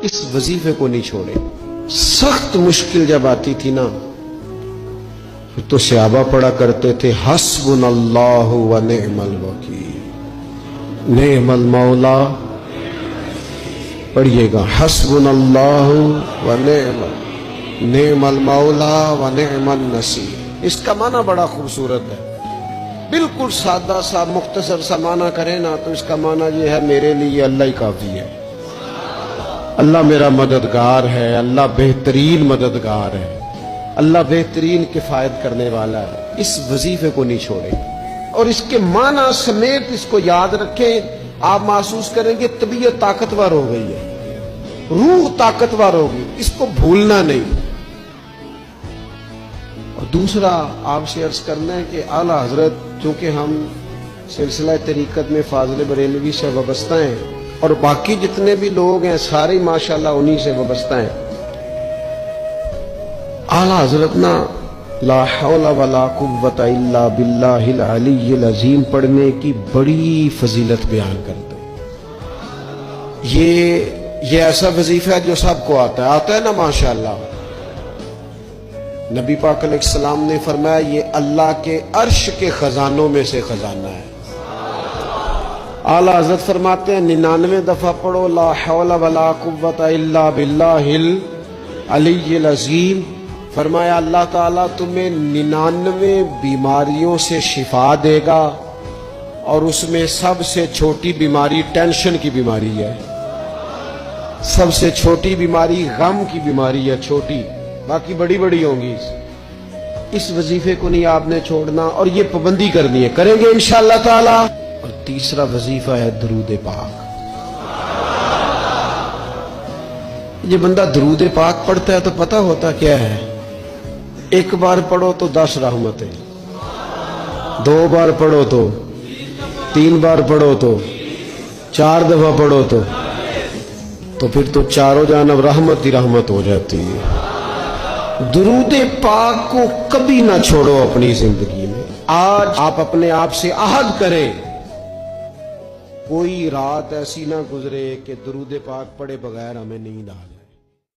اس وظیفے کو نہیں چھوڑے. سخت مشکل جب آتی تھی نا تو صحابہ پڑھا کرتے تھے حسبنا اللہ و نعم الوکیل، نعم المولا. پڑھیے گا حسبنا اللہ و نعم المولا و نعم النصیر. اس کا معنی بڑا خوبصورت ہے. بالکل سادہ سا مختصر سا معنی کریں نا تو اس کا معنی یہ ہے میرے لیے اللہ ہی کافی ہے، اللہ میرا مددگار ہے، اللہ بہترین مددگار ہے، اللہ بہترین کفایت کرنے والا ہے. اس وظیفے کو نہیں چھوڑے اور اس کے معنی سمیت اس کو یاد رکھیں. آپ محسوس کریں گے طبیعت طاقتور ہو گئی ہے، روح طاقتور ہوگی. اس کو بھولنا نہیں. اور دوسرا آپ سے عرض کرنا ہے کہ اعلیٰ حضرت چونکہ ہم سلسلہ طریقت میں فاضل بریلوی سے وابستہ ہیں اور باقی جتنے بھی لوگ ہیں سارے ماشاءاللہ انہی سے وابستہ ہیں. اعلیٰ حضرت نا لا حول ولا قوت الا باللہ العلی العظیم پڑھنے کی بڑی فضیلت بیان کرتے ہیں. یہ ایسا وظیفہ ہے جو سب کو آتا ہے نا ماشاءاللہ. نبی پاک علیہ السلام نے فرمایا یہ اللہ کے عرش کے خزانوں میں سے خزانہ ہے. اعلیٰ حضرت فرماتے ہیں 99 دفعہ پڑھو لا حول ولا قوت الا باللہ العلی العظیم. فرمایا اللہ تعالیٰ تمہیں 99 بیماریوں سے شفا دے گا اور اس میں سب سے چھوٹی بیماری ٹینشن کی بیماری ہے، سب سے چھوٹی بیماری غم کی بیماری ہے، چھوٹی، باقی بڑی بڑی ہوں گی. اس وظیفے کو نہیں آپ نے چھوڑنا اور یہ پابندی کرنی ہے، کریں گے انشاءاللہ تعالی. اور تیسرا وظیفہ ہے درود پاک. یہ بندہ درود پاک پڑھتا ہے تو پتہ ہوتا کیا ہے، ایک بار پڑھو تو 10 رحمتیں، 2 بار پڑھو تو 3 بار پڑھو تو 4 دفعہ پڑھو تو پھر تو چاروں جانب رحمت ہی رحمت ہو جاتی ہے. درود پاک کو کبھی نہ چھوڑو اپنی زندگی میں. آج آپ اپنے آپ سے عہد کریں کوئی رات ایسی نہ گزرے کہ درود پاک پڑھے بغیر ہمیں نیند آ جائے.